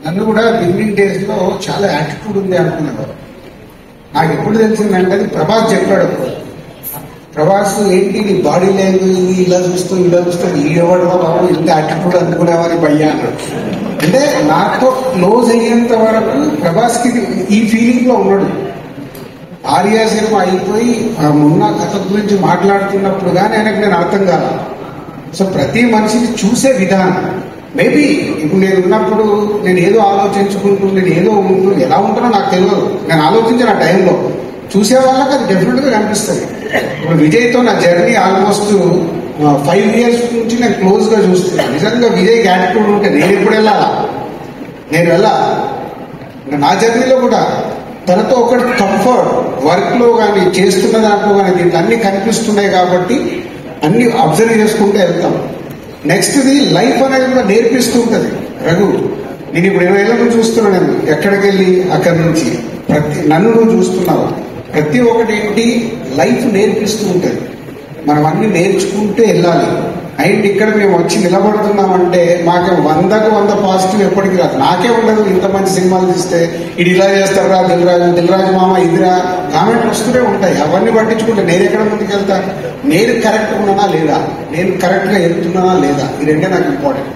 నన్ను కూడా beginning days లో చాలా యాటిట్యూడ్ ఉంది అనుకునేవారు. నాకు ఎప్పుడు తెలిసిందంటే అది ప్రభాస్ చెప్పాడు. ప్రభాస్ ఏంటి నీ బాడీ లాంగ్వేజ్ ఇలా చూస్తూ ఈ ఎవరు బాబు ఇంత యాటిట్యూడ్ అనుకునేవారి భయ్యా అన్నాడు. అంటే నాతో క్లోజ్ అయ్యేంత వరకు ప్రభాస్ కి ఈ ఫీలింగ్ లో ఉన్నాడు. ఆర్యా సినిమా అయిపోయి మొన్న కథ గురించి మాట్లాడుతున్నప్పుడు కానీ ఆయనకు నేను అర్థం కాల. సో ప్రతి మనిషిని చూసే విధానం మేబీ ఇప్పుడు నేను ఉన్నప్పుడు నేను ఏదో ఆలోచించుకుంటూ నేను ఏదో ఉంటూ ఎలా ఉంటానో నాకు తెలియదు. నేను ఆలోచించిన ఆ టైంలో చూసే వాళ్ళకి అది డెఫినెట్ గా కనిపిస్తుంది. ఇప్పుడు విజయ్తో నా జర్నీ ఆల్మోస్ట్ 5 years నుంచి నేను క్లోజ్ గా చూస్తున్నాను. నిజంగా విజయ్ యాటిట్యూడ్ ఉంటే నేను ఎప్పుడు వెళ్ళాలా? నేను నా జర్నీలో కూడా తనతో ఒకటి కంఫర్ట్ వర్క్ లో కానీ చేస్తున్న దాంట్లో కానీ దీంట్లో అన్ని కనిపిస్తున్నాయి కాబట్టి అన్ని అబ్జర్వ్ చేసుకుంటూ వెళ్తాం. నెక్స్ట్ ది లైఫ్ అనేది కూడా నేర్పిస్తూ ఉంటుంది. రఘు నేను ఇప్పుడు 20 ఏళ్ళ నుంచి చూస్తున్నాను. నేను ఎక్కడికి వెళ్ళి అక్కడి నుంచి నన్ను నువ్వు చూస్తున్నావు. ప్రతి ఒక్కటి ఏంటి లైఫ్ నేర్పిస్తూ ఉంటుంది. మనం అన్ని నేర్చుకుంటూ వెళ్ళాలి. అండ్ ఇక్కడ మేము వచ్చి నిలబడుతున్నామంటే మాకు 100కు 100 పాజిటివ్ ఎప్పటికీ రాదు. నాకే ఉండదు. ఇంత మంచి సినిమాలు తీస్తే ఇది ఇలా చేస్తారా దిల్రాజు మామ ఇదిరా కామెంట్లు వస్తూనే ఉంటాయి. అవన్నీ పట్టించుకుంటే నేను ఎక్కడ ముందుకు వెళ్తా? నేను కరెక్ట్గా ఉన్నానా లేదా, నేను కరెక్ట్గా వెళ్తున్నానా లేదా, ఈ రెండే నాకు ఇంపార్టెంట్.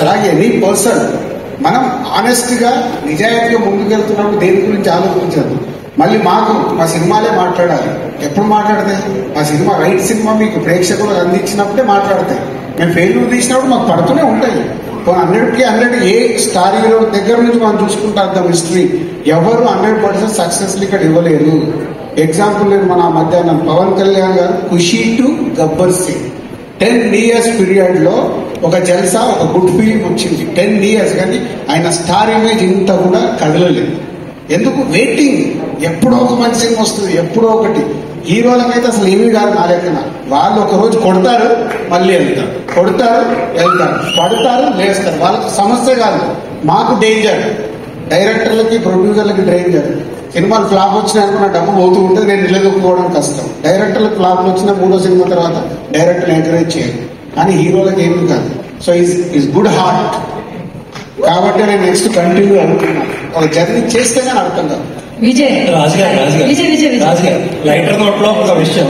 అలాగే నీ పర్సన్ మనం ఆనెస్ట్ గా నిజాయితీగా ముందుకు వెళ్తున్నప్పుడు దేని గురించి ఆలోచించదు. మళ్ళీ మా సినిమాలే మాట్లాడాలి. ఎప్పుడు మాట్లాడతాయి? మా సినిమా రైట్ సినిమా మీకు ప్రేక్షకులకు అందించినప్పుడే మాట్లాడతాయి. మేము ఫెయిల్యూర్ తీసినప్పుడు మాకు పడుతూనే ఉంటాయి. 100 ఏ స్టార్ హీరో దగ్గర నుంచి మనం చూసుకుంటా అర్థం హిస్టరీ ఎవరు 100% సక్సెస్ ఇక్కడ ఇవ్వలేదు. ఎగ్జాంపుల్ నేను మన మధ్యాహ్నం Pawan Kalyan garu Kushi to Gabbar Singh 10 years period లో ఒక జల్సా ఒక గుడ్ ఫీలింగ్ వచ్చింది. 10 years కానీ ఆయన స్టార్ ఇమేజ్ ఇంత కూడా కదలలేదు. ఎందుకు? వెయిటింగ్. ఎప్పుడో ఒక మంచి సినిమా వస్తుంది, ఎప్పుడో ఒకటి. హీరోలకైతే అసలు ఏమీ కాదు నా లెక్కన. వాళ్ళు ఒక రోజు కొడతారు మళ్ళీ వెళ్తారు, కొడతారు వెళ్తారు, పడతారు లేస్తారు. వాళ్ళకి సమస్య కాదు, మాకు డేంజర్. డైరెక్టర్లకి ప్రొడ్యూసర్లకి డేంజర్. సినిమాలు ఫ్లాప్ వచ్చినాయనుకున్న డబ్బు పోతూ ఉంటే నేను నిలదొక్కుకోవడం కష్టం. డైరెక్టర్లకు ఫ్లాప్ వచ్చిన 3వ సినిమా తర్వాత డైరెక్టర్ ఎంకరేజ్ చేయాలి. కానీ హీరోలకు ఏమీ కాదు. సో ఈజ్ గుడ్ హార్ట్ కాబట్టి నేను నెక్స్ట్ కంటిన్యూ అనుకున్నాను. ఒక జర్నీ చేస్తే కానీ అర్థం కాదు. విజయ్ రాజు గారు లైటర్ నోట్ లో ఒక విషయం.